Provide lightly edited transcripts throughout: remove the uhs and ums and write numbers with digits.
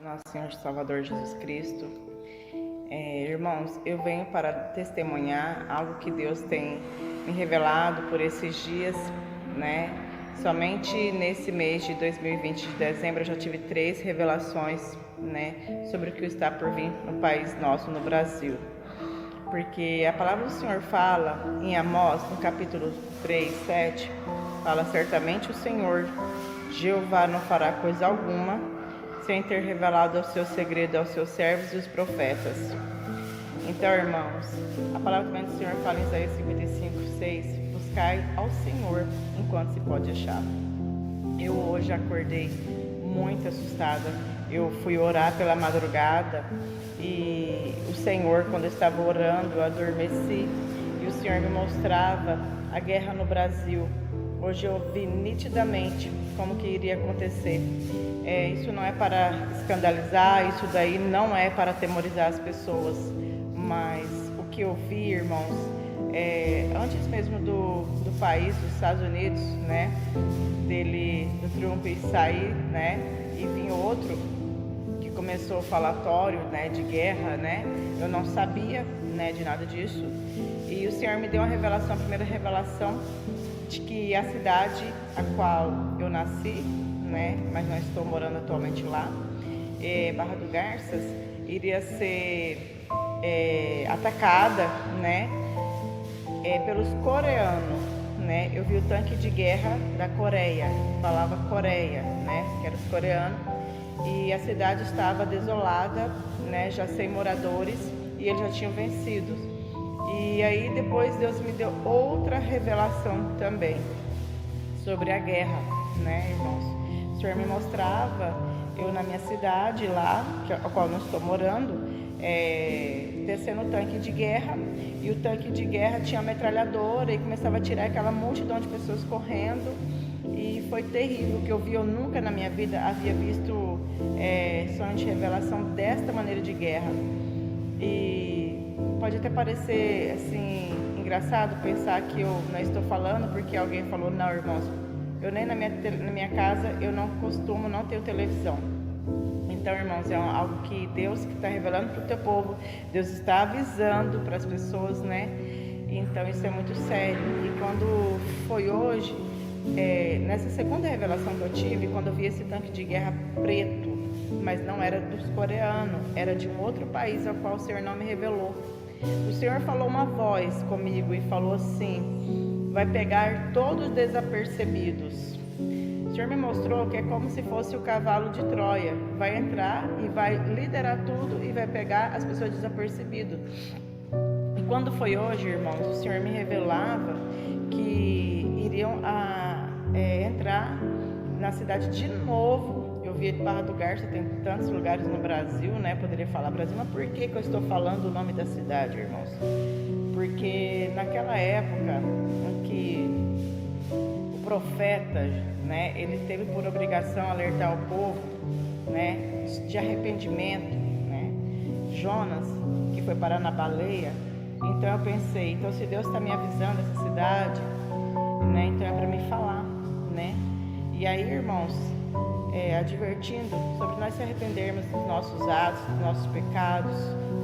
Nosso Senhor e Salvador Jesus Cristo. Irmãos, eu venho para testemunhar algo que Deus tem me revelado por esses dias, né? Somente nesse mês de 2020, de dezembro, eu já tive 3 revelações, né? Sobre o que está por vir no país nosso, no Brasil. Porque a palavra do Senhor fala em Amós, no capítulo 3, 7, fala: certamente o Senhor, Jeová, não fará coisa alguma, sem ter revelado o seu segredo aos seus servos e os profetas. Então, irmãos, a palavra também do Senhor fala em Isaías 55, 6, buscai ao Senhor enquanto se pode achar. Eu hoje acordei muito assustada. Eu fui orar pela madrugada e o Senhor, quando eu estava orando, eu adormeci e o Senhor me mostrava a guerra no Brasil. Hoje eu vi nitidamente como que iria acontecer. Isso não é para escandalizar, isso daí não é para atemorizar as pessoas, mas o que eu vi, irmãos, antes mesmo do país, dos Estados Unidos, né, do Trump sair, né, e vir outro que começou o falatório, né, de guerra, né, eu não sabia, né, de nada disso, e o Senhor me deu uma revelação, a primeira revelação, de que a cidade a qual eu nasci, né, mas não estou morando atualmente lá, Barra do Garças, iria ser atacada, né, pelos coreanos, né. Eu vi o tanque de guerra da Coreia, falava Coreia, né, que era os coreanos, e a cidade estava desolada, né, já sem moradores, e eles já tinham vencido. E aí depois Deus me deu outra revelação também sobre a guerra, né, irmãos? O Senhor me mostrava, eu na minha cidade lá, a qual eu estou morando, descendo o tanque de guerra, e o tanque de guerra tinha metralhadora e começava a tirar aquela multidão de pessoas correndo, e foi terrível. O que eu vi, eu nunca na minha vida havia visto sonho de revelação desta maneira de guerra. E pode até parecer assim engraçado pensar que eu não estou falando porque alguém falou. Não, irmãos, eu nem na minha casa eu não costumo, não tenho televisão. Então, irmãos, é algo que Deus que está revelando para o teu povo, Deus está avisando para as pessoas, né? Então isso é muito sério. E quando foi hoje, nessa segunda revelação que eu tive, quando eu vi esse tanque de guerra preto, mas não era dos coreanos, era de um outro país ao qual o Senhor não me revelou. O Senhor falou uma voz comigo e falou assim: vai pegar todos desapercebidos. O Senhor me mostrou que é como se fosse o cavalo de Troia. Vai entrar e vai liderar tudo e vai pegar as pessoas desapercebidas. E quando foi hoje, irmãos, o Senhor me revelava que iriam entrar na cidade de novo. Eu vi Barra do Garça, tem tantos lugares no Brasil, né? Poderia falar Brasil, mas por que eu estou falando o nome da cidade, irmãos? Porque naquela época em que o profeta, né, ele teve por obrigação alertar o povo, né, de arrependimento, né? Jonas, que foi parar na baleia. Então eu pensei, então se Deus está me avisando essa cidade, né, então é para me falar, né? E aí, irmãos, advertindo sobre nós se arrependermos dos nossos atos, dos nossos pecados,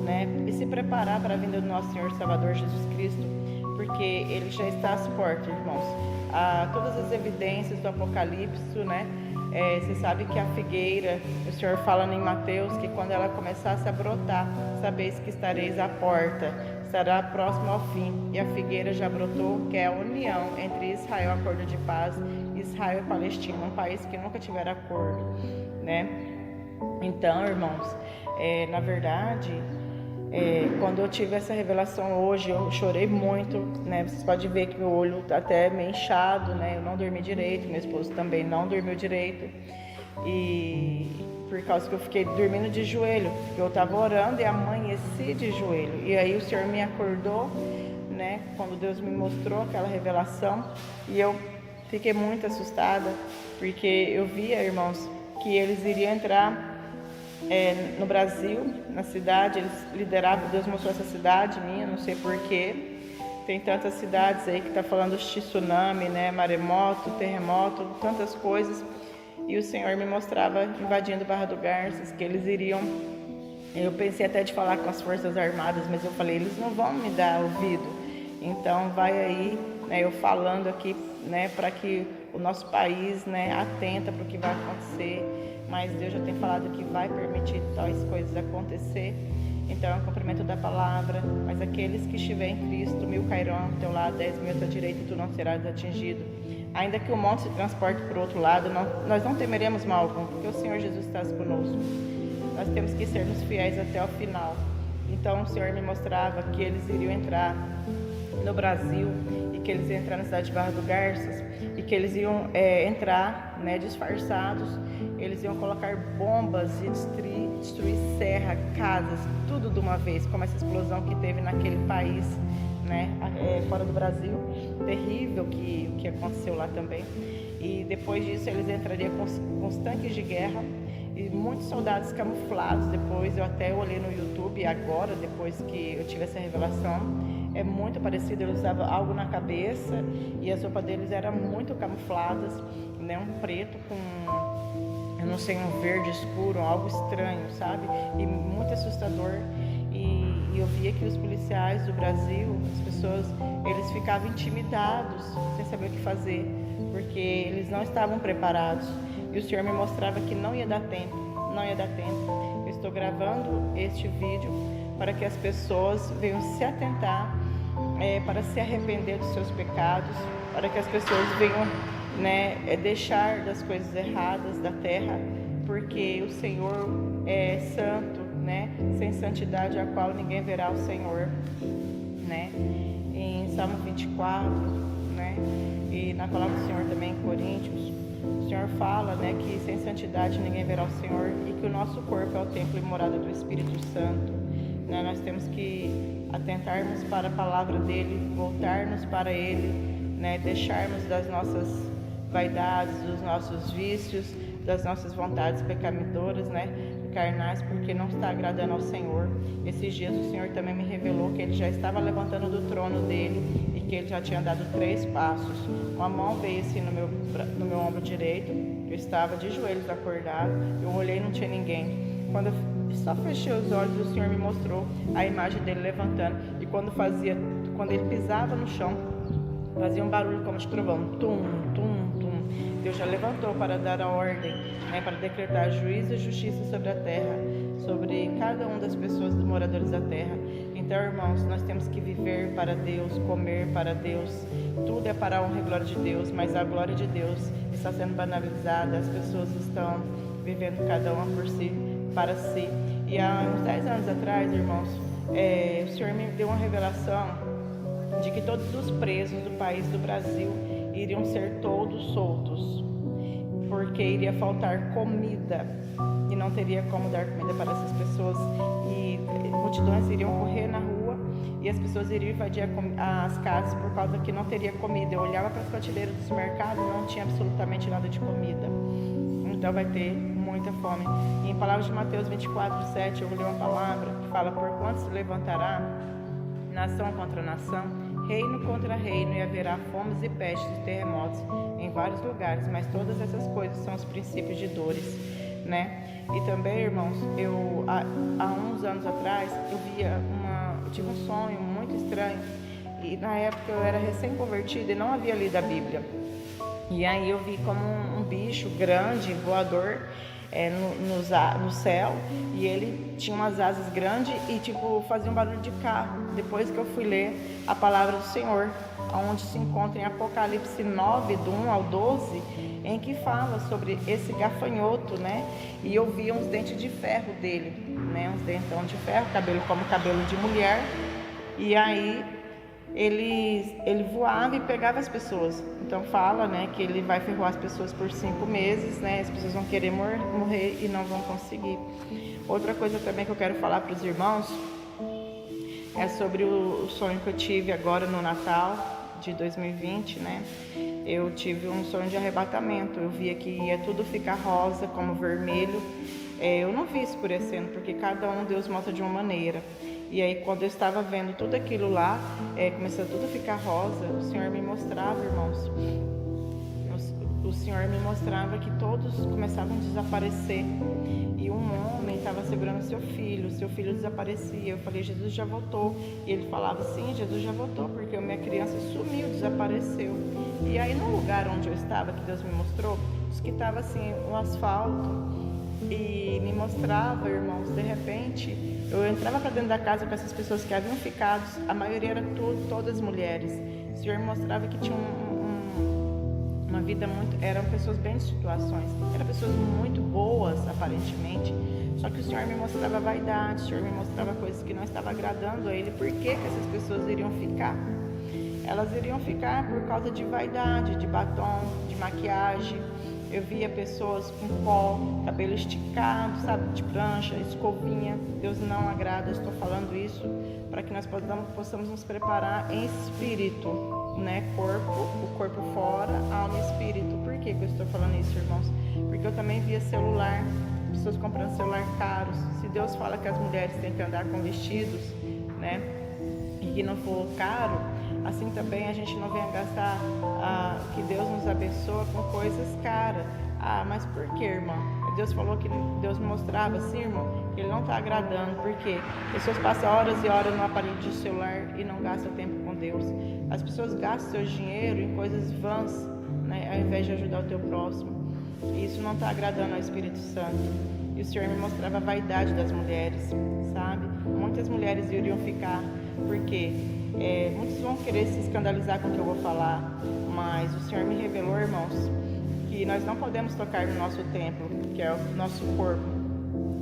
né? E se preparar para a vinda do nosso Senhor Salvador Jesus Cristo, porque Ele já está às portas, irmãos. Todas as evidências do Apocalipse, né? Você sabe que a figueira, o Senhor fala em Mateus que quando ela começasse a brotar, sabeis que estareis à porta, estará próximo ao fim. E a figueira já brotou, que é a união entre Israel, acordo de paz, Israel e Palestina, um país que nunca tiveram acordo, né? Então, irmãos, na verdade, quando eu tive essa revelação hoje, eu chorei muito, né? Vocês podem ver que meu olho está até meio inchado, né? Eu não dormi direito, meu esposo também não dormiu direito, e por causa que eu fiquei dormindo de joelho, eu estava orando e amanheci de joelho. E aí o Senhor me acordou, né? Quando Deus me mostrou aquela revelação, e eu fiquei muito assustada, porque eu via, irmãos, que eles iriam entrar no Brasil, na cidade. Eles lideravam. Deus mostrou essa cidade minha, não sei porquê. Tem tantas cidades aí que tá falando de tsunami, né, maremoto, terremoto, tantas coisas. e o Senhor me mostrava invadindo Barra do Garças, que eles iriam. Eu pensei até de falar com as Forças Armadas, mas eu falei, eles não vão me dar ouvido. Então vai aí, né, eu falando aqui, né, para que o nosso país, né, atenta para o que vai acontecer. Mas Deus já tem falado que vai permitir tais coisas acontecer. Então é um cumprimento da palavra. Mas aqueles que estiverem em Cristo, 1000 cairão ao teu lado, 10.000 à tua direita, e tu não serás atingido. Ainda que o monte se transporte para o outro lado, nós não temeremos mal algum, porque o Senhor Jesus está conosco. Nós temos que sermos fiéis até o final. Então o Senhor me mostrava que eles iriam entrar no Brasil, e que eles iam entrar na cidade de Barra do Garças, e que eles iam entrar, né, disfarçados. Eles iam colocar bombas e destruir serra, casas, tudo de uma vez, como essa explosão que teve naquele país, né, fora do Brasil, terrível que aconteceu lá também. E depois disso eles entrariam com os tanques de guerra e muitos soldados camuflados. Depois eu até olhei no YouTube agora, depois que eu tive essa revelação, é muito parecido. Eles usavam algo na cabeça e as roupas deles eram muito camufladas, né, um preto com, eu não sei, um verde escuro, algo estranho, sabe? E muito assustador. E eu via que os policiais do Brasil, as pessoas, eles ficavam intimidados, sem saber o que fazer, porque eles não estavam preparados. E o Senhor me mostrava que não ia dar tempo, não ia dar tempo. Eu estou gravando este vídeo para que as pessoas venham se atentar, para se arrepender dos seus pecados, para que as pessoas venham, né, deixar das coisas erradas da terra, porque o Senhor é santo, né? Sem santidade a qual ninguém verá o Senhor, né? Em Salmo 24, né? E na palavra do Senhor também em Coríntios, o Senhor fala, né, que sem santidade ninguém verá o Senhor, e que o nosso corpo é o templo e morada do Espírito Santo, né? Nós temos que atentarmos para a palavra dele, voltarmos para ele, né? Deixarmos das nossas vaidades, dos nossos vícios, das nossas vontades pecaminosas, né, carnais, porque não está agradando ao Senhor. Esses dias o Senhor também me revelou que ele já estava levantando do trono dele e que ele já tinha dado 3 passos. Uma mão veio assim no meu ombro direito, eu estava de joelhos acordado, eu olhei e não tinha ninguém. Quando eu só fechei os olhos, o Senhor me mostrou a imagem dele levantando, e quando ele pisava no chão, fazia um barulho como de trovão, tum, tum. Deus já levantou para dar a ordem, né, para decretar juízo e justiça sobre a terra, sobre cada uma das pessoas, dos moradores da terra. Então, irmãos, nós temos que viver para Deus, comer para Deus, tudo é para a honra e glória de Deus, mas a glória de Deus está sendo banalizada, as pessoas estão vivendo cada uma por si, para si. E há uns 10 anos atrás, irmãos, o Senhor me deu uma revelação de que todos os presos do país do Brasil iriam ser todos soltos, porque iria faltar comida e não teria como dar comida para essas pessoas, e multidões iriam correr na rua e as pessoas iriam invadir as casas por causa que não teria comida. Eu olhava para as prateleiras dos mercados e não tinha absolutamente nada de comida. Então vai ter muita fome. E em palavras de Mateus 24:7, eu vou ler uma palavra que fala: por quanto se levantará nação contra nação, reino contra reino, e haverá fomes e pestes e terremotos em vários lugares, mas todas essas coisas são os princípios de dores, né? E também, irmãos, há uns anos atrás, eu tive um sonho muito estranho, e na época eu era recém-convertida e não havia lido a Bíblia. E aí eu vi como um bicho grande, voador, no céu, e ele tinha umas asas grandes e fazia um barulho de carro. Depois que eu fui ler a palavra do Senhor, onde se encontra em Apocalipse 9, do 1 ao 12, em que fala sobre esse gafanhoto, né? E eu via uns dentes de ferro dele, né? Uns dentão de ferro, cabelo como cabelo de mulher. E aí ele voava e pegava as pessoas. Então fala, né, que ele vai ferroar as pessoas por 5 meses, né? As pessoas vão querer morrer e não vão conseguir. Outra coisa também que eu quero falar para os irmãos é sobre o sonho que eu tive agora no Natal de 2020, né? Eu tive um sonho de arrebatamento. Eu via que ia tudo ficar rosa, como vermelho. Eu não vi escurecendo, porque cada um Deus mostra de uma maneira. E aí, quando eu estava vendo tudo aquilo lá, começou tudo a ficar rosa, o Senhor me mostrava, irmãos, o Senhor me mostrava que todos começavam a desaparecer. E um homem estava segurando seu filho desaparecia. Eu falei, Jesus já voltou. E ele falava, sim, Jesus já voltou, porque a minha criança sumiu, desapareceu. E aí no lugar onde eu estava, que Deus me mostrou, diz que estava assim, um asfalto. E me mostrava, irmãos, de repente, eu entrava para dentro da casa com essas pessoas que haviam ficado, a maioria era todas mulheres. O Senhor me mostrava que tinha uma vida muito, eram pessoas bem de situações, eram pessoas muito boas aparentemente, só que o Senhor me mostrava vaidade, o Senhor me mostrava coisas que não estavam agradando a Ele. Por que essas pessoas iriam ficar? Elas iriam ficar por causa de vaidade, de batom, de maquiagem. Eu via pessoas com pó, cabelo esticado, sabe, de prancha, escovinha. Deus não agrada. Estou falando isso para que nós possamos nos preparar em espírito, né? O corpo fora, alma e espírito. Por que eu estou falando isso, irmãos? Porque eu também via celular, pessoas comprando celular caros. Se Deus fala que as mulheres têm que andar com vestidos, né, e que não for caro, assim também a gente não venha gastar que Deus nos abençoa com coisas caras. Mas por que, irmão? Deus falou que Deus me mostrava assim, irmão, que Ele não está agradando. Por quê? Pessoas passam horas e horas no aparelho de celular e não gastam tempo com Deus. As pessoas gastam seu dinheiro em coisas vãs, né, ao invés de ajudar o teu próximo. E isso não está agradando ao Espírito Santo. E o Senhor me mostrava a vaidade das mulheres, sabe? Muitas mulheres iriam ficar, porque muitos vão querer se escandalizar com o que eu vou falar, mas o Senhor me revelou, irmãos, que nós não podemos tocar no nosso templo, que é o nosso corpo,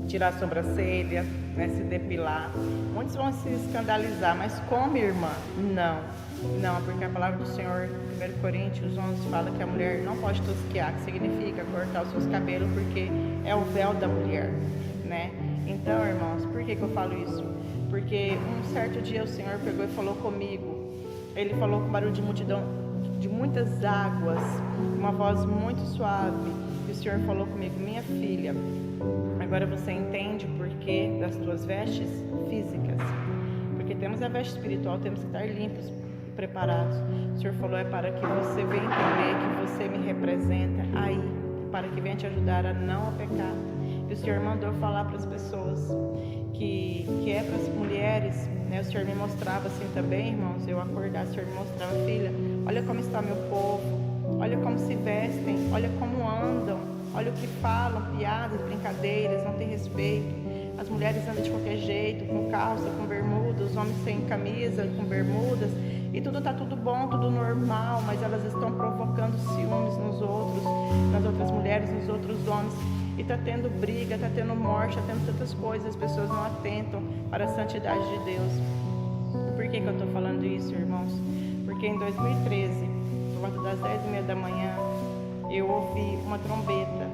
tirar a sobrancelha, né, se depilar. Muitos vão se escandalizar, mas como, irmã? Não, porque a palavra do Senhor, 1 Coríntios 11, fala que a mulher não pode tosquear, que significa cortar os seus cabelos, porque é o véu da mulher, né? Então, irmãos, por que eu falo isso? Porque um certo dia o Senhor pegou e falou comigo. Ele falou com barulho de multidão, de muitas águas, uma voz muito suave. E o Senhor falou comigo, minha filha, agora você entende o porquê das tuas vestes físicas. Porque temos a veste espiritual, temos que estar limpos e preparados. O Senhor falou, é para que você venha entender que você me representa aí, para que venha te ajudar a não pecar. E o Senhor mandou falar para as pessoas que é para as mulheres, né? O Senhor me mostrava assim também, irmãos, eu acordar, o Senhor me mostrava, filha, olha como está meu povo, olha como se vestem, olha como andam, olha o que falam, piadas, brincadeiras, não tem respeito. As mulheres andam de qualquer jeito, com calça, com bermuda, os homens sem camisa, com bermudas, e tudo está tudo bom, tudo normal, mas elas estão provocando ciúmes nos outros, nas outras mulheres, nos outros homens. E está tendo briga, está tendo morte, está tendo tantas coisas, as pessoas não atentam para a santidade de Deus. Por que eu estou falando isso, irmãos? Porque em 2013, por volta das 10h30 da manhã, eu ouvi uma trombeta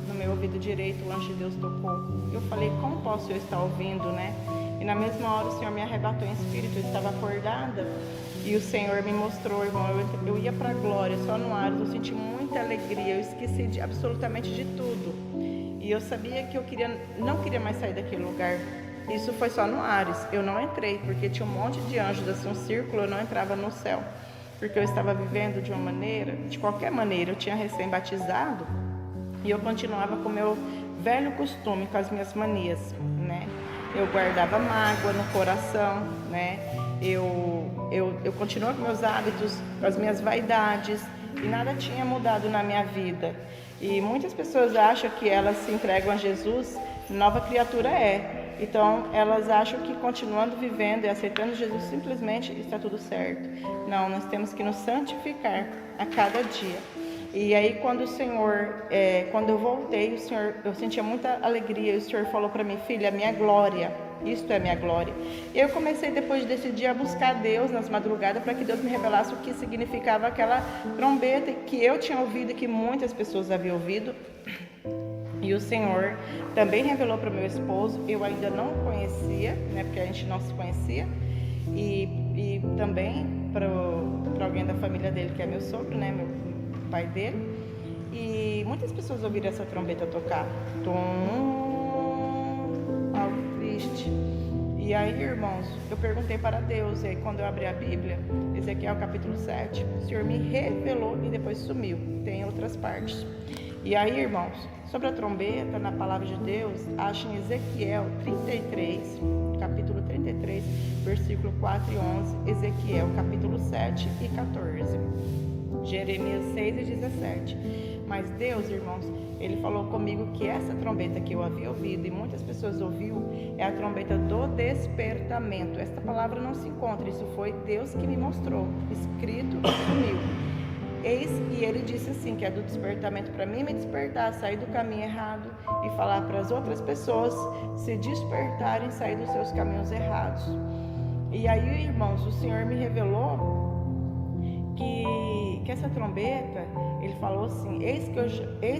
no meu ouvido direito, o anjo de Deus tocou. Eu falei, como posso eu estar ouvindo, né? E na mesma hora o Senhor me arrebatou em espírito, eu estava acordada. E o Senhor me mostrou, irmão, eu ia para a glória, só no ar, eu senti muita alegria, eu esqueci absolutamente de tudo. E eu sabia que eu não queria mais sair daquele lugar. Isso foi só no Ares, eu não entrei, porque tinha um monte de anjos, assim, um círculo, eu não entrava no céu. Porque eu estava vivendo de uma maneira, de qualquer maneira, eu tinha recém-batizado, e eu continuava com o meu velho costume, com as minhas manias, né? Eu guardava mágoa no coração, né? Eu continuava com meus hábitos, com as minhas vaidades, e nada tinha mudado na minha vida. E muitas pessoas acham que elas se entregam a Jesus, nova criatura é. Então elas acham que continuando vivendo e aceitando Jesus simplesmente está tudo certo. Não, nós temos que nos santificar a cada dia. E aí quando o Senhor, quando eu voltei, o Senhor, eu sentia muita alegria, e o Senhor falou para mim, filha, minha glória, isto é minha glória. E eu comecei depois desse dia a buscar Deus nas madrugadas para que Deus me revelasse o que significava aquela trombeta que eu tinha ouvido e que muitas pessoas haviam ouvido. E o Senhor também revelou para o meu esposo, eu ainda não conhecia, né, porque a gente não se conhecia, e também para alguém da família dele, que é meu sogro, né, meu pai dele. E muitas pessoas ouviram essa trombeta tocar. Algo triste. E aí aí, irmãos, eu perguntei para Deus, e aí quando eu abri a Bíblia, Ezequiel capítulo 7, o Senhor me revelou e depois sumiu. Tem outras partes. E aí, irmãos, sobre a trombeta, na palavra de Deus, acha em Ezequiel 33, capítulo 33, versículo 4 e 11, Ezequiel capítulo 7 e 14, Jeremias 6 e 17. Mas Deus, irmãos, Ele falou comigo que essa trombeta que eu havia ouvido e muitas pessoas ouviram é a trombeta do despertamento. Esta palavra não se encontra, isso foi Deus que me mostrou, escrito e sumiu. Eis que Ele disse assim, que é do despertamento para mim me despertar, sair do caminho errado e falar para as outras pessoas se despertarem, sair dos seus caminhos errados. E aí, irmãos, o Senhor me revelou que essa trombeta, Ele falou assim, eis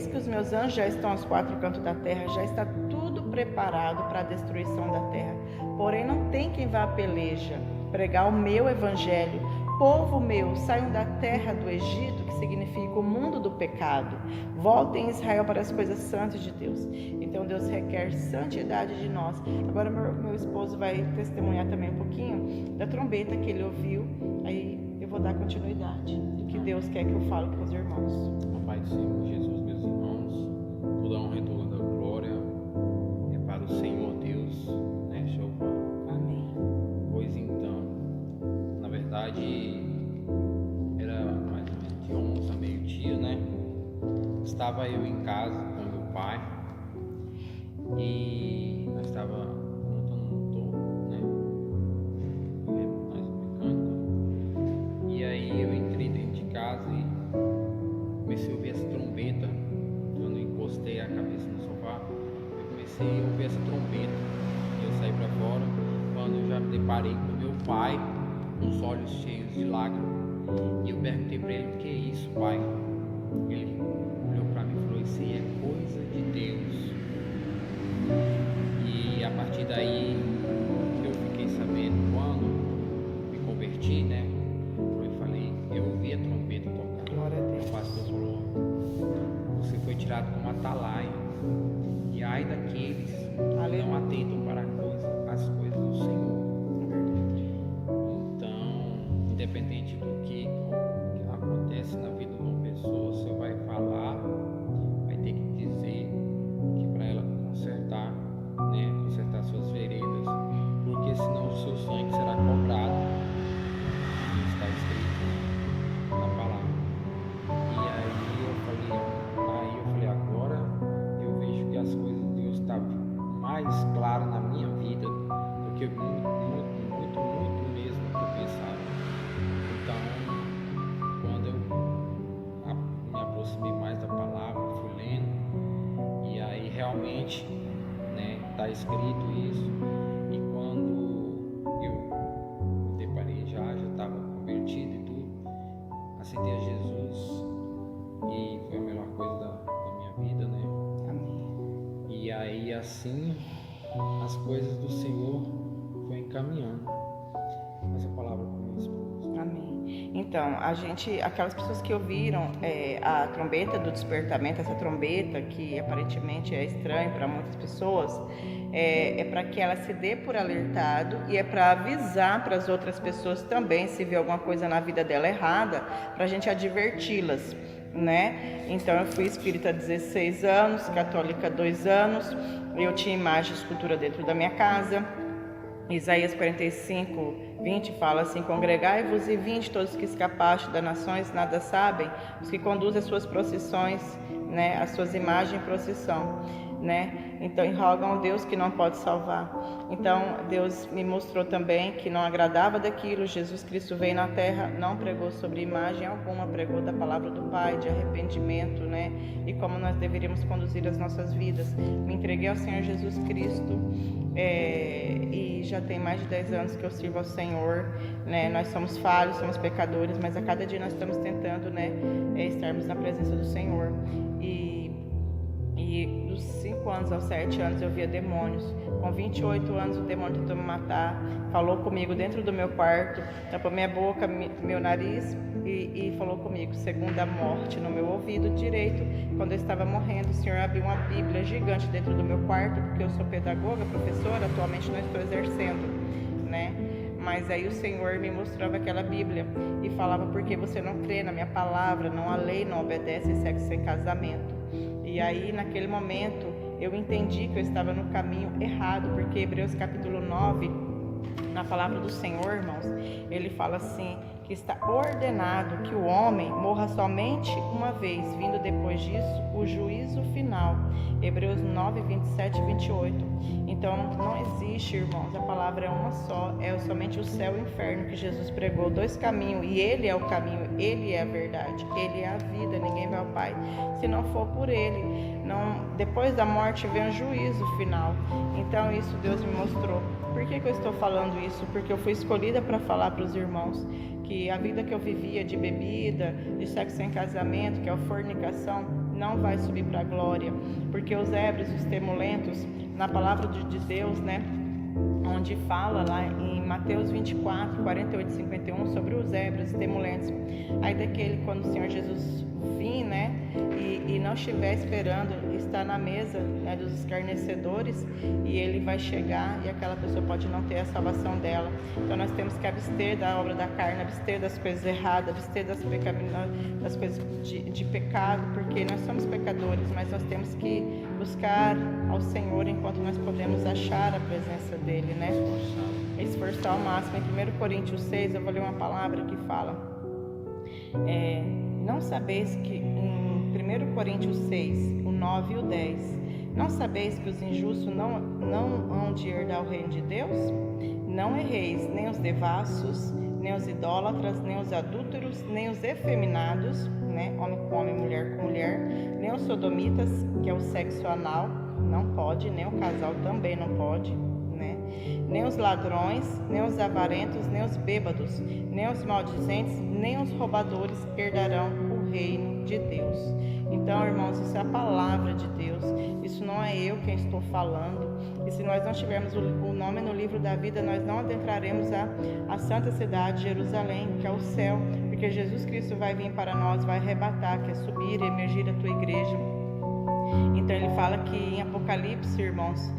que os meus anjos já estão aos quatro cantos da terra, já está tudo preparado para a destruição da terra. Porém, não tem quem vá à peleja, pregar o meu evangelho. Povo meu, saiam da terra do Egito, que significa o mundo do pecado. Voltem Israel para as coisas santas de Deus. Então Deus requer santidade de nós. Agora meu esposo vai testemunhar também um pouquinho da trombeta que ele ouviu. Aí eu vou dar continuidade do que Deus quer que eu fale com os irmãos. Pai do Senhor Jesus, meus irmãos, toda honra e toda glória é para o Senhor Deus, né, Jeová. Amém. Pois então, na verdade, era mais ou menos de 11 a meio-dia, né? Estava eu em casa com meu pai e nós estávamos montando um motor, né? Nós mecânica. E aí eu entrei dentro de casa e comecei a ouvir essa trombeta. Quando eu encostei a cabeça no sofá, eu comecei a ouvir essa trombeta. E eu saí para fora, quando eu já me deparei com meu pai, com os olhos cheios de lágrimas. E eu perguntei para ele, o que é isso, pai? Ele olhou para mim e falou, isso aí é coisa de Deus. E a partir daí eu fiquei sabendo, quando me converti, né? Eu falei, eu ouvi a trombeta tocar. Glória a Deus. O pastor falou, você foi tirado como atalaia. E ai daqueles que não atentam para as coisas do Senhor. Independente do que acontece na vida de uma pessoa, você vai falar, vai ter que dizer que para ela consertar, né, consertar suas veredas, porque senão o seu sangue será cobrado. Isso está escrito na palavra. E aí eu falei, agora eu vejo que as coisas de Deus estão mais claras na minha vida do que muito mesmo que eu pensava. Então, quando eu me aproximei mais da palavra, fui lendo, e aí realmente, né, está escrito isso. E quando eu me deparei já estava convertido e tudo, aceitei a Jesus e foi a melhor coisa da minha vida, né? Amém. E aí assim as coisas do Senhor foi encaminhando. Essa palavra para minha esposa. Amém. Então, aquelas pessoas que ouviram a trombeta do despertamento, essa trombeta que aparentemente é estranha para muitas pessoas, é para que ela se dê por alertado e é para avisar para as outras pessoas também, se vê alguma coisa na vida dela errada, para a gente adverti-las, né? Então, eu fui espírita há 16 anos, católica há 2 anos, eu tinha imagem e escultura dentro da minha casa. Isaías 45, 20 fala assim, congregai-vos e vinde todos que escapaste das nações, nada sabem, os que conduzem as suas procissões, né, as suas imagens em procissão, né? Então, e rogam ao Deus que não pode salvar. Então, Deus me mostrou também que não agradava daquilo. Jesus Cristo veio na terra, não pregou sobre imagem alguma, pregou da palavra do Pai, de arrependimento, né? E como nós deveríamos conduzir as nossas vidas. Me entreguei ao Senhor Jesus Cristo, e já tem mais de 10 anos que eu sirvo ao Senhor, né? Nós somos falhos, somos pecadores, mas a cada dia nós estamos tentando, né, estarmos na presença do Senhor. E dos 5 anos aos 7 anos eu via demônios. Com 28 anos o demônio tentou me matar, falou comigo dentro do meu quarto, tampou minha boca, meu nariz e falou comigo, segunda morte, no meu ouvido direito. Quando eu estava morrendo, o Senhor abriu uma Bíblia gigante dentro do meu quarto, porque eu sou pedagoga, professora, atualmente não estou exercendo, né? Mas aí o Senhor me mostrava aquela Bíblia e falava, porque você não crê na minha palavra, não a lei, não obedece sexo sem casamento. E aí naquele momento eu entendi que eu estava no caminho errado, porque Hebreus capítulo 9, na palavra do Senhor, irmãos, ele fala assim, que está ordenado que o homem morra somente uma vez, vindo depois disso o juízo final. Hebreus 9, 27 e 28. Então não existe, irmãos, a palavra é uma só, é somente o céu e o inferno que Jesus pregou, dois caminhos, e Ele é o caminho, Ele é a verdade, Ele é a vida, ninguém vai ao Pai se não for por Ele. Não, depois da morte vem o juízo final. Então isso Deus me mostrou. Por que eu estou falando isso? Porque eu fui escolhida para falar para os irmãos que a vida que eu vivia de bebida, de sexo sem casamento, que é a fornicação, não vai subir para a glória, porque os ébrios, os temulentos, na palavra de Deus, né, onde fala lá em Mateus 24, 48 e 51 sobre os ébrios e temulentos, aí daquele quando o Senhor Jesus vir, né, e não estiver esperando estar na mesa, né, dos escarnecedores, e ele vai chegar e aquela pessoa pode não ter a salvação dela. Então nós temos que abster da obra da carne, abster das coisas erradas, abster das coisas de pecado, porque nós somos pecadores, mas nós temos que buscar ao Senhor enquanto nós podemos achar a presença dele, né? Esforçar ao máximo. Em 1 Coríntios 6, eu vou ler uma palavra que fala, não sabeis que, em 1 Coríntios 6, o 9 e o 10, não sabeis que os injustos não hão de herdar o reino de Deus? Não erreis, nem os devassos, nem os idólatras, nem os adúlteros, nem os efeminados, né? Homem com homem, mulher com mulher, nem os sodomitas, que é o sexo anal, não pode, nem o casal também não pode, né? Nem os ladrões, nem os avarentos, nem os bêbados, nem os maldizentes, nem os roubadores herdarão o reino de Deus. Então, irmãos, isso é a palavra de Deus, isso não é eu quem estou falando. E se nós não tivermos o nome no livro da vida, nós não adentraremos a santa cidade de Jerusalém, que é o céu, porque Jesus Cristo vai vir para nós, vai arrebatar, que é subir e emergir a tua igreja. Então ele fala que em Apocalipse, irmãos,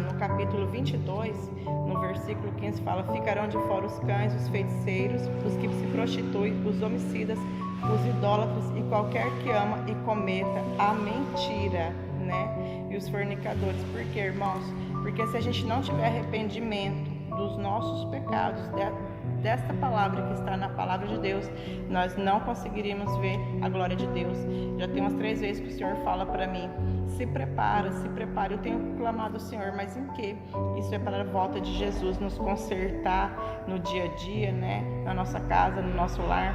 no capítulo 22, no versículo 15, fala: ficarão de fora os cães, os feiticeiros, os que se prostituem, os homicidas, os idólatras e qualquer que ama e cometa a mentira, né? E os fornicadores. Por quê, irmãos? Porque se a gente não tiver arrependimento dos nossos pecados, desta palavra que está na palavra de Deus, nós não conseguiríamos ver a glória de Deus. Já tem umas 3 vezes que o Senhor fala para mim: se prepara, se prepara. Eu tenho clamado ao Senhor, mas em que? Isso é para a volta de Jesus nos consertar no dia a dia, né? Na nossa casa, no nosso lar,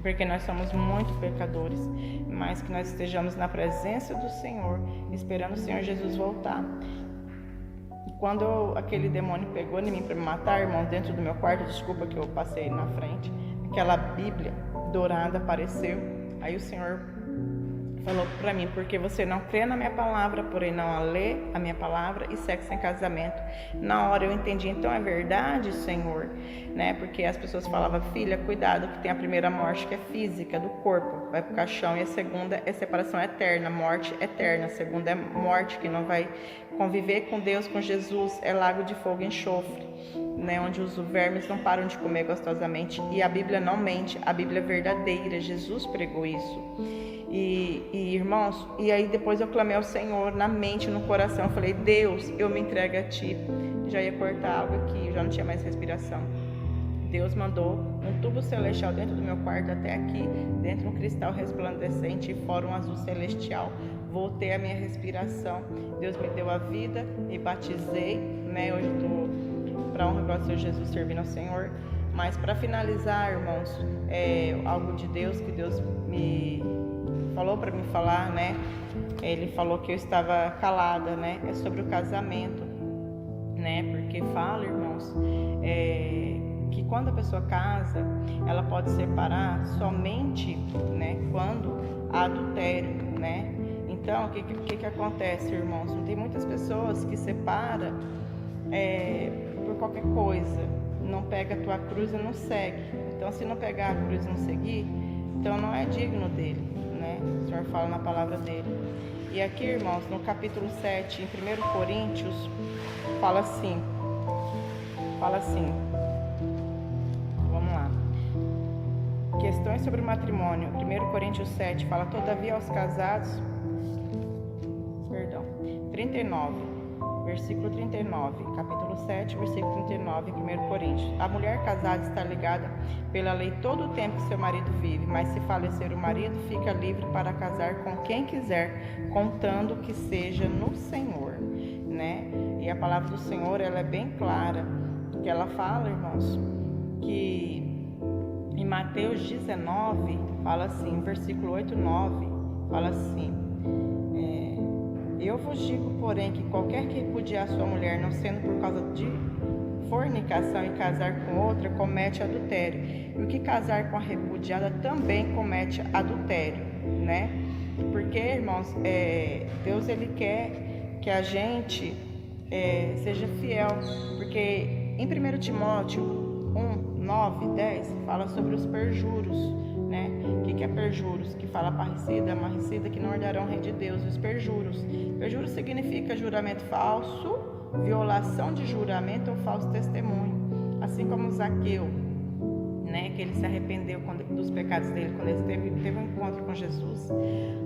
porque nós somos muito pecadores, mas que nós estejamos na presença do Senhor, esperando o Senhor Jesus voltar. Quando aquele demônio pegou em mim para me matar, irmão, dentro do meu quarto, desculpa que eu passei na frente, aquela Bíblia dourada apareceu. Aí o Senhor falou para mim: porque você não crê na minha palavra, porém não a lê a minha palavra, e sexo sem casamento. Na hora eu entendi, então é verdade, Senhor, né? Porque as pessoas falavam: filha, cuidado, que tem a primeira morte, que é física, do corpo, vai pro caixão, e a segunda é separação eterna, morte eterna. A segunda é morte, que não vai conviver com Deus, com Jesus, é lago de fogo e enxofre, né? Onde os vermes não param de comer gostosamente. E a Bíblia não mente, a Bíblia é verdadeira, Jesus pregou isso. E irmãos, e aí depois eu clamei ao Senhor na mente, no coração, eu falei: Deus, eu me entrego a Ti. Já ia cortar água aqui, já não tinha mais respiração. Deus mandou um tubo celestial dentro do meu quarto até aqui, dentro um cristal resplandecente e fora um azul celestial. Voltei a minha respiração. Deus me deu a vida, me batizei, né? Hoje estou, para honra e glória do Senhor Jesus, servindo ao Senhor. Mas para finalizar, irmãos, algo de Deus que Deus me falou para me falar, né? Ele falou que eu estava calada, né? É sobre o casamento, né? Porque fala, irmãos, que quando a pessoa casa, ela pode separar somente, né, quando há adultério, né? Então, o que acontece, irmãos? Tem muitas pessoas que separam por qualquer coisa, não pega a tua cruz e não segue. Então, se não pegar a cruz e não seguir, então não é digno dele, né? O Senhor fala na palavra dele. E aqui, irmãos, no capítulo 7, em 1 Coríntios, fala assim, vamos lá. Questões sobre o matrimônio. 1 Coríntios 7 fala: todavia aos casados, 39, versículo 39, capítulo 7, versículo 39, 1 Coríntios. A mulher casada está ligada pela lei todo o tempo que seu marido vive, mas se falecer o marido, fica livre para casar com quem quiser, contando que seja no Senhor, né? E a palavra do Senhor, ela é bem clara, que ela fala, irmãos, que em Mateus 19, fala assim, versículo 8, 9, fala assim: eu vos digo, porém, que qualquer que repudiar sua mulher, não sendo por causa de fornicação, e casar com outra, comete adultério. E o que casar com a repudiada também comete adultério, né? Porque, irmãos, Deus, ele quer que a gente seja fiel. Porque em 1 Timóteo 1, 9, 10, fala sobre os perjuros, né? O que é perjuros? Que fala parricida, amarricida, que não herdarão o reino de Deus. Os perjuros. Perjuro significa juramento falso, violação de juramento ou falso testemunho. Assim como Zaqueu, né? Que ele se arrependeu dos pecados dele quando ele teve um encontro com Jesus.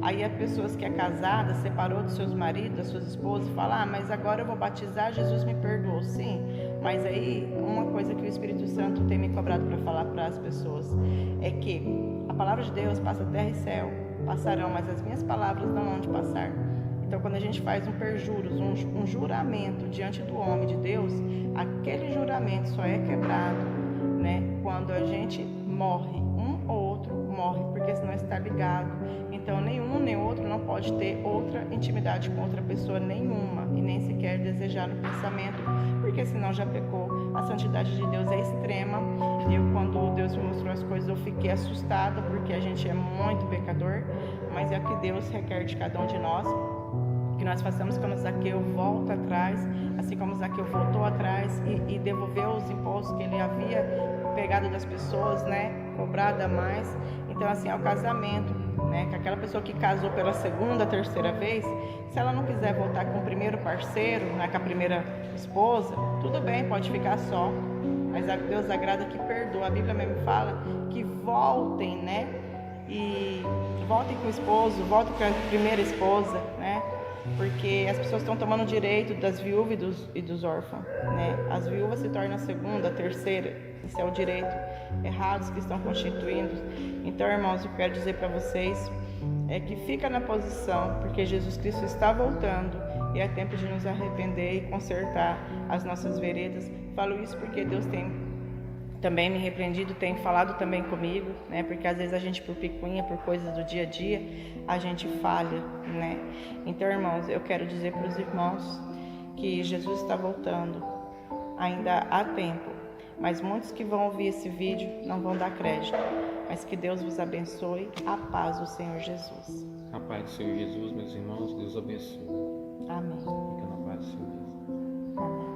Aí as pessoas que é casada, separou dos seus maridos, das suas esposas, fala: mas agora eu vou batizar, Jesus me perdoou. Sim, mas aí uma coisa que o Espírito Santo tem me cobrado para falar para as pessoas é que a palavra de Deus passa terra e céu, passarão, mas as minhas palavras não hão de passar. Então, quando a gente faz um perjuros, um juramento diante do homem de Deus, aquele juramento só é quebrado, né? Quando a gente morre, um ou outro morre, porque senão está ligado. Então, nenhum nem outro não pode ter outra intimidade com outra pessoa nenhuma, e nem sequer desejar no pensamento, porque senão já pecou. A santidade de Deus é extrema. Quando Deus me mostrou as coisas, eu fiquei assustada, porque a gente é muito pecador, mas é o que Deus requer de cada um de nós, que nós façamos como Zaqueu, volta atrás, assim como Zaqueu voltou atrás e devolveu os impostos que ele havia pegado das pessoas, né, cobrado a mais. Então, assim, é o casamento, né, que aquela pessoa que casou pela segunda, terceira vez, se ela não quiser voltar com o primeiro parceiro, né, com a primeira esposa, tudo bem, pode ficar só, mas a Deus agrada que perdoa. A Bíblia mesmo fala que voltem, né, e voltem com o esposo, voltem com a primeira esposa, né, porque as pessoas estão tomando o direito das viúvas e dos órfãos, né? As viúvas se tornam a segunda, a terceira. Esse é o direito errados que estão constituindo. Então, irmãos, eu quero dizer para vocês é que fica na posição, porque Jesus Cristo está voltando e é tempo de nos arrepender e consertar as nossas veredas. Falo isso porque Deus tem também me repreendido, tem falado também comigo, né? Porque às vezes a gente, por picuinha, por coisas do dia a dia, a gente falha, né? Então, irmãos, eu quero dizer para os irmãos que Jesus está voltando, ainda há tempo, mas muitos que vão ouvir esse vídeo não vão dar crédito, mas que Deus vos abençoe, a paz do Senhor Jesus. A paz do Senhor Jesus, meus irmãos, Deus abençoe. Amém. Fica na paz do Senhor Jesus. Amém.